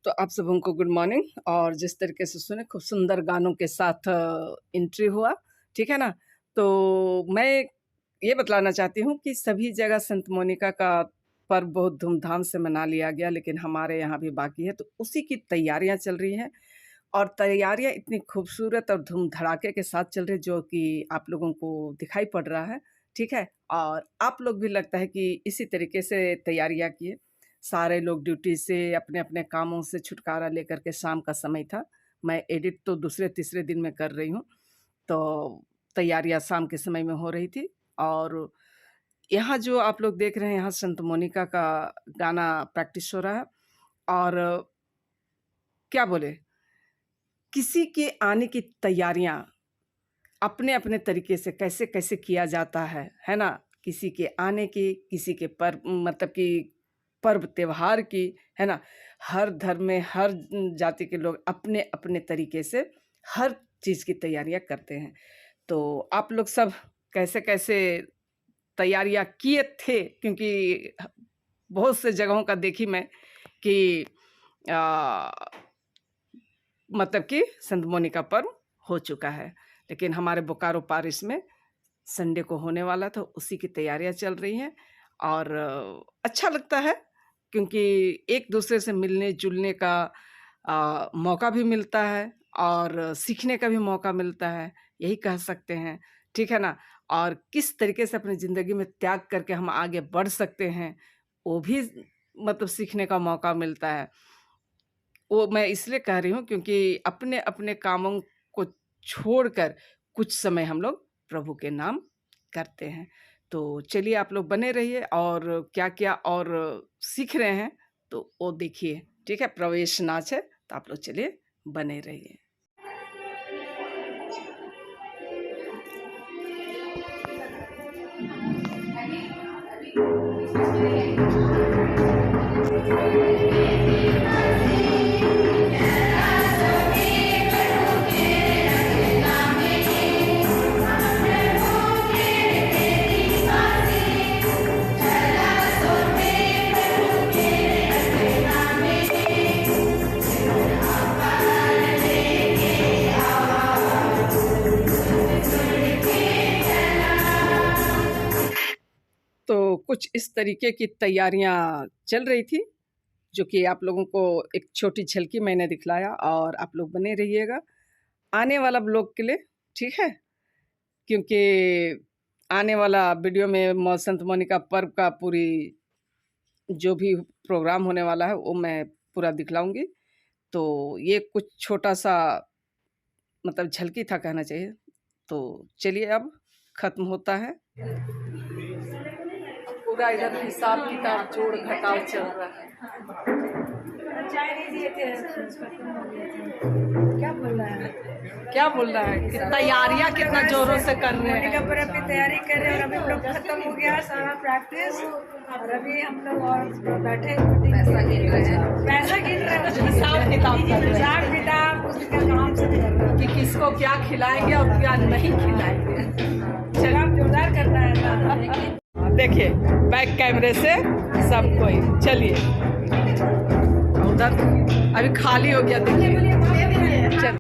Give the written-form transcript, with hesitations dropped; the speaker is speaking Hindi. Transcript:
तो आप सबों को गुड मॉर्निंग। और जिस तरीके से सुने खूब सुंदर गानों के साथ एंट्री हुआ, ठीक है ना। तो मैं ये बतलाना चाहती हूँ कि सभी जगह संत मोनिका का पर्व बहुत धूमधाम से मना लिया गया, लेकिन हमारे यहाँ भी बाकी है। तो उसी की तैयारियाँ चल रही हैं और तैयारियाँ इतनी खूबसूरत और धूम धड़ाके के साथ चल रही है जो कि आप लोगों को दिखाई पड़ रहा है, ठीक है। और आप लोग भी लगता है कि इसी तरीके से तैयारियाँ किए। सारे लोग ड्यूटी से अपने अपने कामों से छुटकारा लेकर के शाम का समय था। मैं एडिट तो दूसरे तीसरे दिन में कर रही हूँ, तो तैयारियाँ शाम के समय में हो रही थी। और यहाँ जो आप लोग देख रहे हैं, यहाँ संत मोनिका का गाना प्रैक्टिस हो रहा है। और क्या बोले, किसी के आने की तैयारियाँ अपने अपने तरीके से कैसे कैसे किया जाता है ना। किसी के आने की, किसी के मतलब कि पर्व त्योहार की, है ना। हर धर्म में हर जाति के लोग अपने अपने तरीके से हर चीज़ की तैयारियां करते हैं। तो आप लोग सब कैसे कैसे तैयारियां किए थे, क्योंकि बहुत से जगहों का देखी मैं कि मतलब कि संत मोनिका पर्व हो चुका है, लेकिन हमारे बोकारो पारिस में संडे को होने वाला था, उसी की तैयारियां चल रही हैं। और अच्छा लगता है क्योंकि एक दूसरे से मिलने जुलने का मौका भी मिलता है और सीखने का भी मौका मिलता है, यही कह सकते हैं, ठीक है ना। और किस तरीके से अपनी ज़िंदगी में त्याग करके हम आगे बढ़ सकते हैं, वो भी मतलब सीखने का मौका मिलता है। वो मैं इसलिए कह रही हूँ क्योंकि अपने अपने कामों को छोड़कर कुछ समय हम लोग प्रभु के नाम करते हैं। तो चलिए आप लोग बने रहिए और क्या क्या और सीख रहे हैं तो वो देखिए, ठीक है। प्रवेश नाच है, तो आप लोग चलिए बने रहिए। तो कुछ इस तरीके की तैयारियां चल रही थी, जो कि आप लोगों को एक छोटी झलकी मैंने दिखलाया। और आप लोग बने रहिएगा आने वाला ब्लॉग के लिए, ठीक है। क्योंकि आने वाला वीडियो में संत मोनिका पर्व का पूरी जो भी प्रोग्राम होने वाला है वो मैं पूरा दिखलाऊंगी। तो ये कुछ छोटा सा मतलब झलकी था कहना चाहिए। तो चलिए अब ख़त्म होता है। पूरा इधर हिसाब किताब जोड़ घटाव चल रहा है। क्या बोल रहा है तैयारियां कितना जोरों से कर रहे हैं। मोनिका पर्व की तैयारी कर रहे हैं और अभी हम लोग खत्म हो गया सारा प्रैक्टिस और अभी हम लोग और बैठे पैसा गिन रहे हैं, हिसाब किताब कर रहे हैं, हिसाब किताब उसका काम से कर रहे हैं कि किसको क्या खिलाएंगे और क्या नहीं खिलाएंगे। चलो जोरदार करना है। देखिए बैक कैमरे से सब कोई, चलिए उधर अभी खाली हो गया, देखिए।